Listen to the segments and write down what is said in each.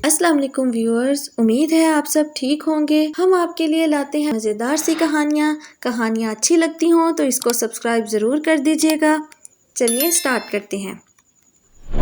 السلام علیکم ویورز، امید ہے آپ سب ٹھیک ہوں گے۔ ہم آپ کے لیے لاتے ہیں مزیدار سی کہانیاں اچھی لگتی ہوں تو اس کو سبسکرائب ضرور کر دیجیے گا۔ چلیے سٹارٹ کرتے ہیں۔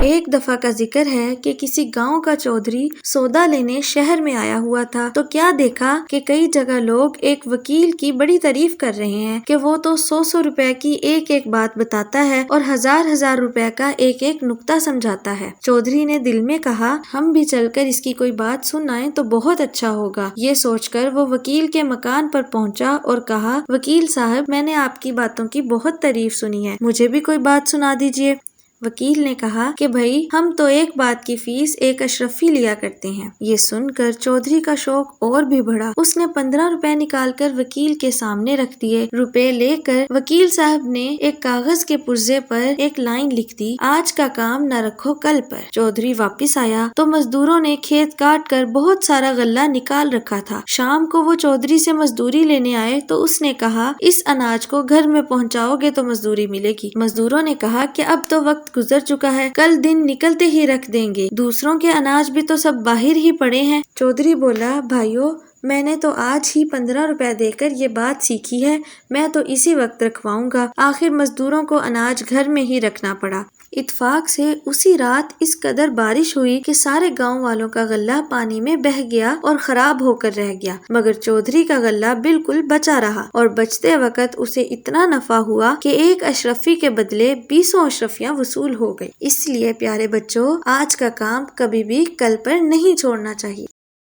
ایک دفعہ کا ذکر ہے کہ کسی گاؤں کا چودھری سودا لینے شہر میں آیا ہوا تھا تو کیا دیکھا کہ کئی جگہ لوگ ایک وکیل کی بڑی تعریف کر رہے ہیں کہ وہ تو 100 روپے کی ایک بات بتاتا ہے اور ہزار روپے کا ایک نکتہ سمجھاتا ہے۔ چودھری نے دل میں کہا ہم بھی چل کر اس کی کوئی بات سن آئیں تو بہت اچھا ہوگا۔ یہ سوچ کر وہ وکیل کے مکان پر پہنچا اور کہا وکیل صاحب میں نے آپ کی باتوں کی بہت تعریف سنی ہے، مجھے بھی کوئی بات سنا دیجیے۔ وکیل نے کہا کہ بھائی ہم تو ایک بات کی فیس 1 اشرفی لیا کرتے ہیں۔ یہ سن کر چودھری کا شوق اور بھی بڑھا۔ اس نے 15 روپے نکال کر وکیل کے سامنے رکھ دیے۔ روپے لے کر وکیل صاحب نے ایک کاغذ کے پرزے پر ایک لائن لکھ دی، آج کا کام نہ رکھو کل پر۔ چودھری واپس آیا تو مزدوروں نے کھیت کاٹ کر بہت سارا غلہ نکال رکھا تھا۔ شام کو وہ چودھری سے مزدوری لینے آئے تو اس نے کہا اس اناج کو گھر میں پہنچاؤ گے تو مزدوری ملے گی۔ مزدوروں نے کہا کہ اب تو وقت گزر چکا ہے، کل دن نکلتے ہی رکھ دیں گے، دوسروں کے اناج بھی تو سب باہر ہی پڑے ہیں۔ چودھری بولا بھائیو میں نے تو آج ہی 15 روپے دے کر یہ بات سیکھی ہے، میں تو اسی وقت رکھواؤں گا۔ آخر مزدوروں کو اناج گھر میں ہی رکھنا پڑا۔ اتفاق سے اسی رات اس قدر بارش ہوئی کہ سارے گاؤں والوں کا غلہ پانی میں بہہ گیا اور خراب ہو کر رہ گیا، مگر چودھری کا غلہ بالکل بچا رہا اور بچتے وقت اسے اتنا نفع ہوا کہ 1 اشرفی کے بدلے 20 اشرفیاں وصول ہو گئی۔ اس لیے پیارے بچوں، آج کا کام کبھی بھی کل پر نہیں چھوڑنا چاہیے۔